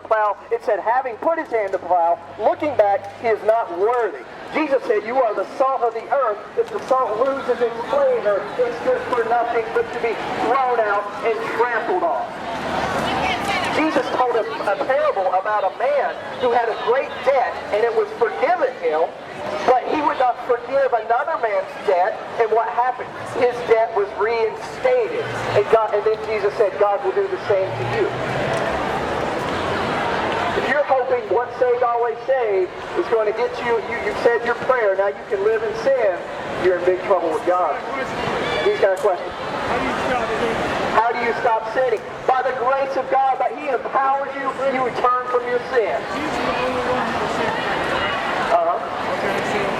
plow, it said, having put his hand to plow, looking back, he is not worthy. Jesus said, you are the salt of the earth. If the salt loses its flavor, it's good for nothing but to be thrown out and trampled on. Jesus told us a parable about a man who had a great debt, and it was forgiven him, but he would not forgive another man's debt, and what happened? His debt was reinstated. And then Jesus said, God will do the same to you. If you're hoping once saved, always saved is going to get you said your prayer, now you can live in sin, you're in big trouble with God. These kind of questions. How do you stop sinning? By the grace of God, but He empowers you, you return from your sin.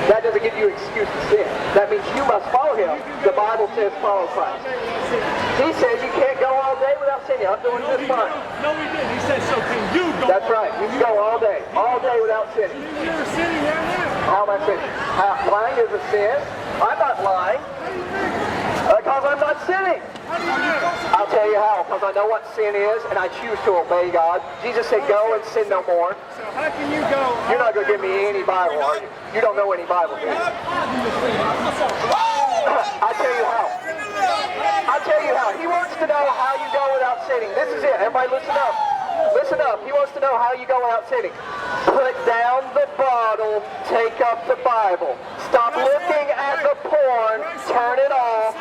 That doesn't give you an excuse to sin. That means you must follow Him. The Bible says follow Christ. He says you can't go all day without sinning. I'm doing this fine. No, He didn't. He said, so can you go? That's right. You can go all day without sinning. You're sinning right now. How am I sinning? Lying is a sin. I'm not lying. Because I'm not sinning. I'll tell you how. Because I know what sin is, and I choose to obey God. Jesus said, go and sin no more. So how can you go? You're not going to give me any Bible, are you? You don't know any Bible, do you? I'll tell you how. I'll tell you how. He wants to know how you go without sinning. This is it. Everybody listen up. Listen up. He wants to know how you go without sinning. Put down the bottle. Take up the Bible. Stop looking at the porn. Turn it off.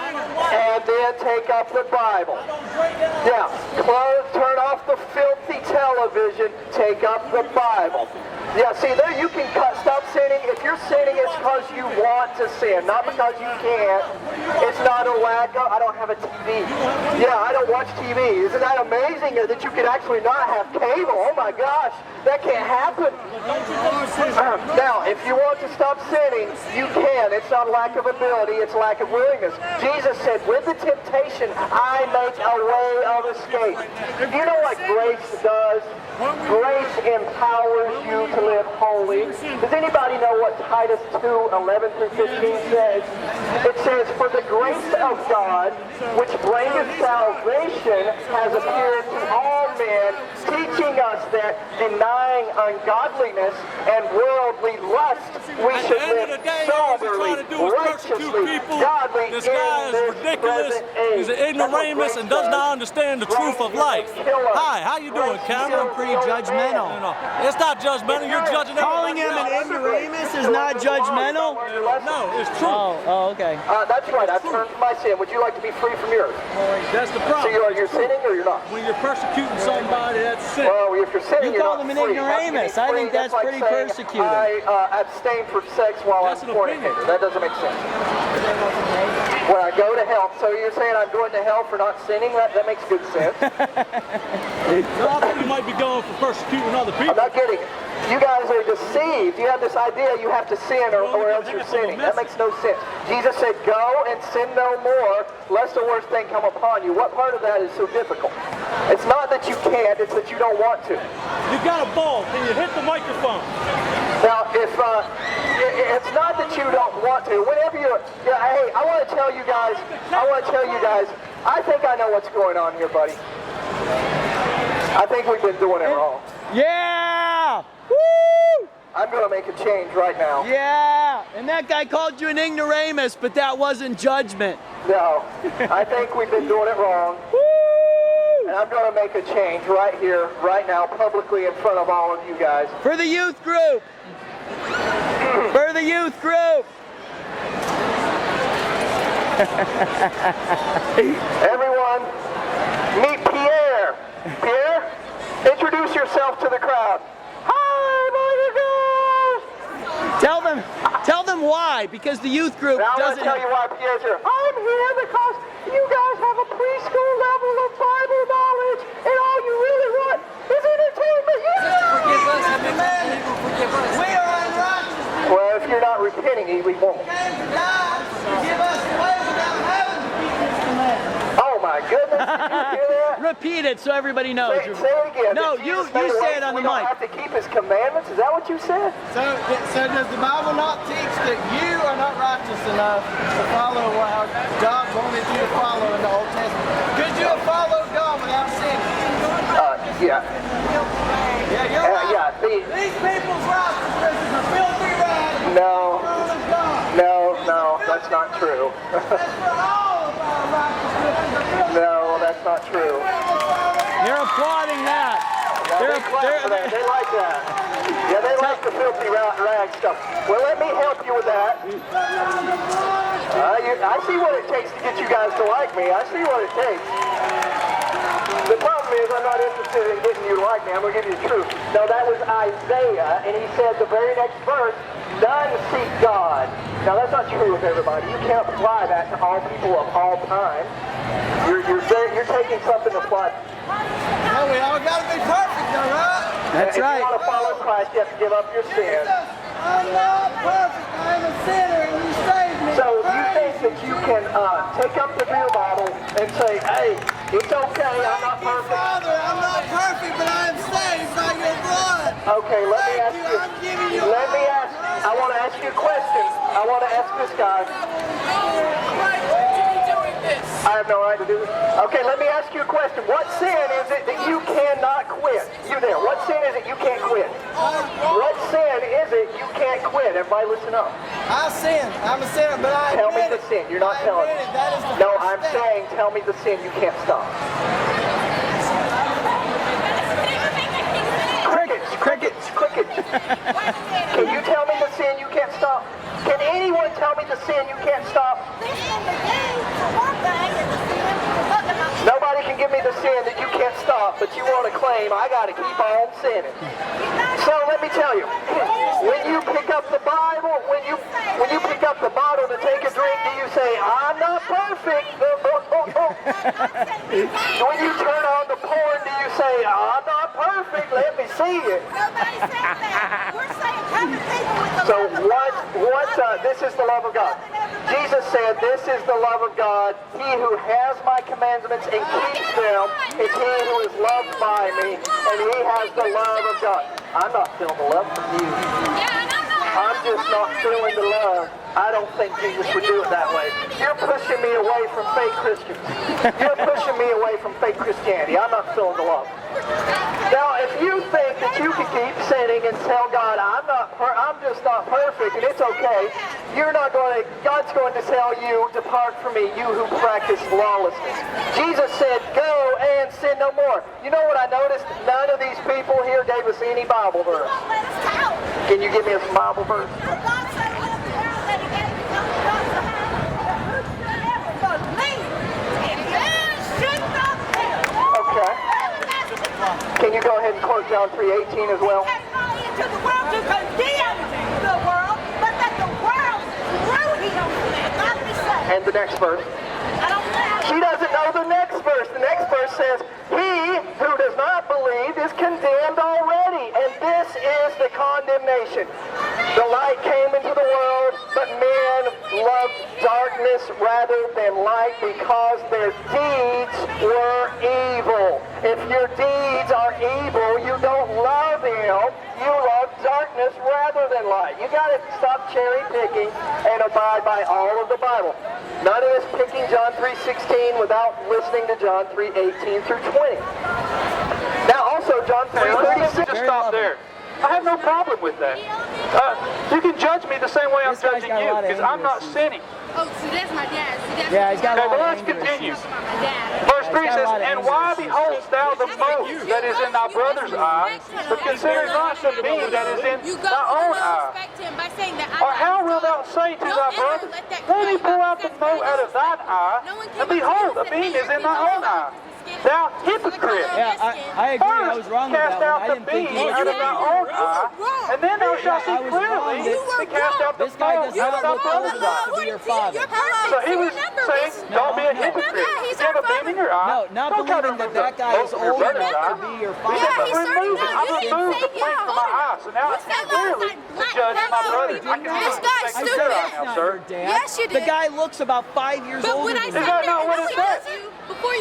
And then take up the Bible. Now, turn off the filthy television. Take up the Bible. Yeah, see, there you can stop sinning. If you're sinning, it's because you want to sin, not because you can't. It's not a lack of, I don't have a TV. Yeah, I don't watch TV. Isn't that amazing that you can actually not have cable? Oh my gosh, that can't happen. Now, if you want to stop sinning, you can. It's not lack of ability, it's lack of willingness. Jesus said, with the temptation, I make a way of escape. You know what grace does? Grace empowers you to live holy. Does anybody know what Titus 2:11 through 15 says? It says, for the grace of God, which bringeth salvation, has appeared to all men, teaching us that denying ungodliness and worldly lust, we should live soberly, righteously, godly in this present age. He's an ignoramus and does not understand the truth of life. Hi, how you doing, Cameron? Judgmental. It's not judgmental. You're judging Calling him an ignoramus is not judgmental? No, it's true. Oh, okay. That's right. I've turned from my sin. Would you like to be free from yours? That's the So problem. you're sinning or you're not? When you're persecuting somebody, that's sin. Well, if you're sinning, You you're call not him an free. ignoramus. I think that's like pretty saying, persecuting. I abstain from sex while That's I'm an fornicator. opinion. That doesn't make sense. When I go to hell, so you're saying I'm going to hell for not sinning? That makes good sense. Well, I think you might be going for persecuting other people. I'm not getting it. You guys are deceived. You have this idea you have to sin or else you're sinning. That makes no sense. Jesus said, go and sin no more, lest the worst thing come upon you. What part of that is so difficult? It's not that you can't, it's that you don't want to. You got a ball. Can you hit the microphone? Now, if it's not that you don't want to. Whenever hey, I want to tell you guys, I think I know what's going on here, buddy. I think we've been doing it wrong. Yeah! Woo! I'm going to make a change right now. Yeah! And that guy called you an ignoramus, but that wasn't judgment. No, I think we've been doing it wrong. Woo! And I'm going to make a change right here, right now, publicly in front of all of you guys. For the youth group! For the youth group! Everyone, meet Pierre. Pierre, introduce yourself to the crowd. Hi, boys and girls. Tell them why, because the youth group Now I'm going doesn't to tell you why Pierre's here. I'm here because you guys have a preschool level of Bible knowledge, and all you really want is entertainment. Forgive us, Heavenly Father, forgive us. We are unrighteous. Well, if you're not repenting, we won't. Forgive us the way without having to keep His commandments. Oh my goodness, did you hear that? repeat it so everybody knows. Say it again. No, Did you Jesus say it on the we mic. don't have to keep His commandments? Is that what you said? So does the Bible not teach that you are not righteous enough to follow what God wanted you to follow in the Old Testament? Could you have followed God without sinning? Yeah. Yeah, These people's righteousness is a filthy rag. No, Throne of God. no, that's not true. As for all of our righteousness is a filthy No, that's not true. You're applauding that. Yeah, they clap for that. They like that. Yeah, they like the filthy rag stuff. Well, let me help you with that. I see what it takes to get you guys to like me. I see what it takes. The problem is I'm not interested in getting you to like me. I'm going to give you the truth. No, that was Isaiah, and he said the very next verse, none seek God. Now, that's not true with everybody. You can't apply that to all people of all time. You're taking something to apply. No, we all got to be perfect, though, right? That's right. If you want to follow Christ, you have to give up your sin. Jesus, I'm not perfect. I'm a sinner, and you saved me. So you think that you can take up the beer bottle and say, hey, it's okay, I'm not Thank you, perfect. Father, I'm not perfect, but I am saved by your blood. Okay, let me ask Thank you, I'm giving you let me ask, I want to ask you a question. I want to ask this guy. I have no right to do this. Okay, let me ask you a question. What sin is it that you cannot quit? You there. What sin is it you can't quit? What sin is it you can't quit? Everybody listen up. I sin. I'm a sinner, but I Tell me admit the it. sin. You're not I telling admit me. it. That is the No, first I'm step. saying tell me the sin you can't stop. Crickets. Can you tell me the sin you can't stop? Can anyone tell me the sin you can't stop? Nobody can give me the sin that you can't stop, but you want to claim I got to keep on sinning. So let me tell you, when you pick up the Bible, when you pick up the bottle to take a drink, do you say, I'm not perfect? When you turn on the porn, do you say, I'm not perfect, let me see it? Nobody says that. We're saying cover people with the So love of God. this is the love of God. Jesus said, this is the love of God. He who has my commandments and keeps them is he who is loved by me, and he has the love of God. I'm not feeling the love from you. I'm just not feeling the love. I don't think Jesus would do it that way. You're pushing me away from fake Christians. You're pushing me away from fake Christianity. I'm not feeling the love. Now, if you think that you can keep sinning and tell God, I'm just not perfect and it's okay, God's going to tell you, depart from me, you who practice lawlessness. Jesus said, go and sin no more. You know what I noticed? None of these people here gave us any Bible verse. Don't let us out. Can you give me a Bible verse? For God so loved the world that he gave his only begotten Son, that whosoever believes in him should not perish. Okay. Can you go ahead and quote John 3:18 as well? Came not into the world to condemn the world, but that the world through him might be saved. And the next verse. I don't know. She doesn't know the next verse. The next verse says, he who does not believe is condemned already, and this is the condemnation. The light came into the world, but men loved darkness rather than light because their deeds were evil. If your deeds are evil, you don't love him. You love darkness rather than light. You got to stop cherry picking and abide by all of the Bible. None of us picking John 3:16 without listening to John 3:18 through 20. Now also John 3:36. Just stop there. I have no problem with that. You can judge me the same way I'm This guy's judging got a you, lot of because I'm not anger sinning. Oh, so that's my dad. See, that's Yeah, he's got a Okay, lot but of let's anger continue. issues. my dad. Verse 3 got a says, lot of and anger why issues. beholdest thou the mote that is in thy brother's eye, but consider not the beam that is in You go thy own to eye? respect him by saying that Or how wilt thou say to thy brother, let me pull out the mote out of thine eye, and behold, a beam is in thy own eye? Thou hypocrite! Yeah, I agree. I was First wrong with cast that out one. I the didn't think beam he was out of thy own eye, and then thou shalt see I was wrong. clearly to cast out the This guy mote does out not of thy look old brother's enough eye. to be your father. So he was saying, don't be a hypocrite. he's You have a our beam in your eye. No, not Don't try to believing that remove that the guy mote is from your old brother's enough to eye. be your He father. said, Yeah, he's remove it. certain- I've you didn't removed say the plank yeah, from my hold eye, so now I What's see that clearly like to judge my brother. I can see This the guy's speck of stupid. dirt. now, sir. Dad. Yes, you The did. guy looks about 5 years But older when I than sat you. that there, not what no, it he said? does you before he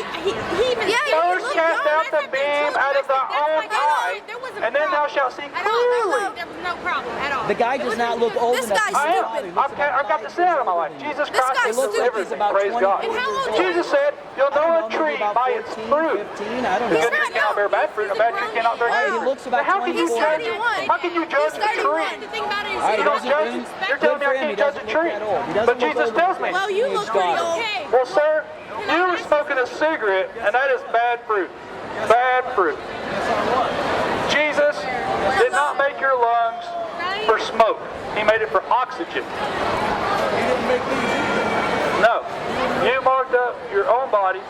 even First cast out the beam out of the own eye, and then thou shalt see clearly. There was no problem at all. The guy does not look old This enough. guy's I stupid. am. I've got the sin out of my life. Jesus This Christ guy's has stupid. delivered He's me. about Praise 20 God. And how old are you? Jesus said, "You'll I don't know know, a tree maybe about by its 14, fruit." 15, I don't A know. good tree cannot bear bad fruit, and a bad tree cannot bear All right, good he fruit. looks about How can you 24. judge? How can you judge a tree? The thing about it is, All right, You he don't doesn't judge. look- You're telling me I good for him, he can't judge a doesn't look tree. that old. He doesn't But look Jesus older tells than me. well, you look pretty old. okay. Well, sir, you were smoking a cigarette, and that is bad fruit. Bad fruit. Jesus did not make your lungs for smoke. He made it for oxygen. No. You marked up your own body.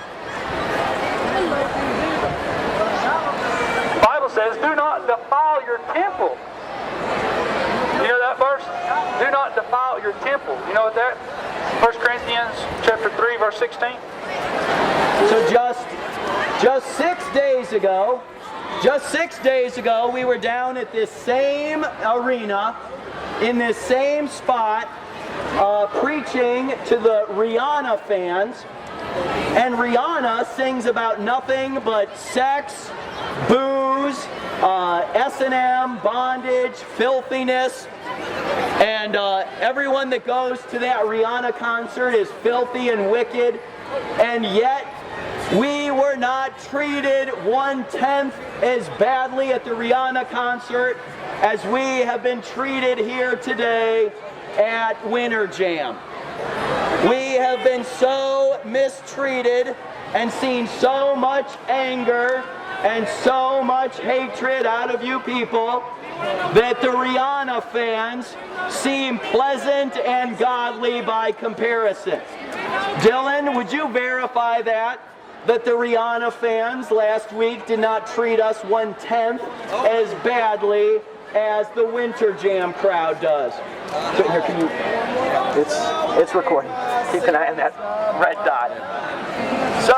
The Bible says, do not defile your temple. You know that verse? Do not defile your temple. You know what that? 1 Corinthians chapter 3, verse 16. So just 6 days ago, we were down at this same arena, in this same spot, preaching to the Rihanna fans. And Rihanna sings about nothing but sex, booze, S&M, bondage, filthiness. And everyone that goes to that Rihanna concert is filthy and wicked. And yet, we were not treated 1/10 as badly at the Rihanna concert as we have been treated here today at Winter Jam. We have been so mistreated and seen so much anger and so much hatred out of you people that the Rihanna fans seem pleasant and godly by comparison. Dillon, would you verify that the Rihanna fans last week did not treat us 1/10 as badly as the Winter Jam crowd does? So here, can you? It's recording. Keep an eye on that red dot. So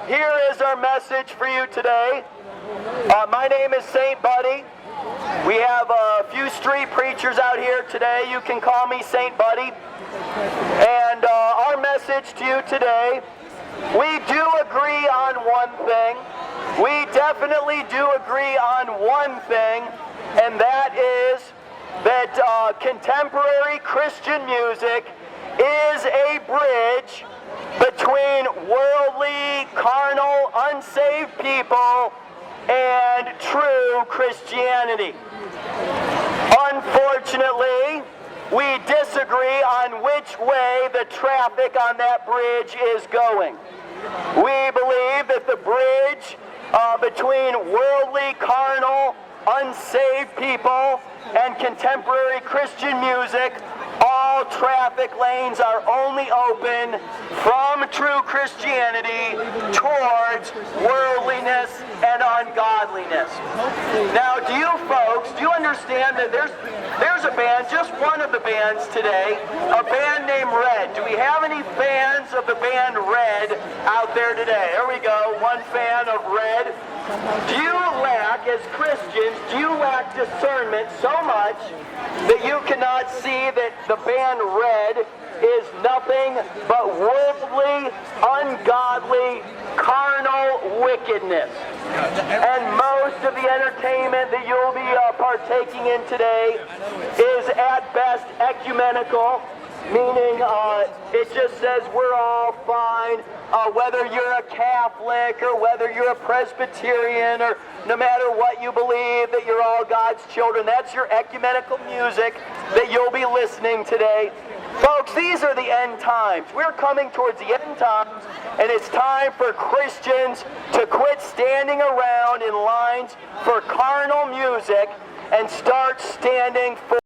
here is our message for you today. My name is St. Buddy. We have a few street preachers out here today. You can call me St. Buddy. And our message to you today, we do agree on one thing. We definitely do agree on one thing, and that is that contemporary Christian music is a bridge between worldly, carnal, unsaved people and true Christianity. Unfortunately, we disagree on which way the traffic on that bridge is going. We believe that the bridge between worldly, carnal, unsaved people and contemporary Christian music, all traffic lanes are only open from true Christianity towards worldliness and ungodliness. Now, do you understand that there's a band, just one of the bands today, a band named Red. Do we have any fans of the band Red out there today? There we go, one fan of Red. Do you lack, as Christians, discernment so much that you cannot see that the band Red is nothing but worldly, ungodly, carnal wickedness? And most of the entertainment that you'll be partaking in today is at best ecumenical, meaning it just says we're all fine, whether you're a Catholic or whether you're a Presbyterian or no matter what you believe, that you're all God's children. That's your ecumenical music that you'll be listening today. Folks, these are the end times. We're coming towards the end times, and it's time for Christians to quit standing around in lines for carnal music and start standing for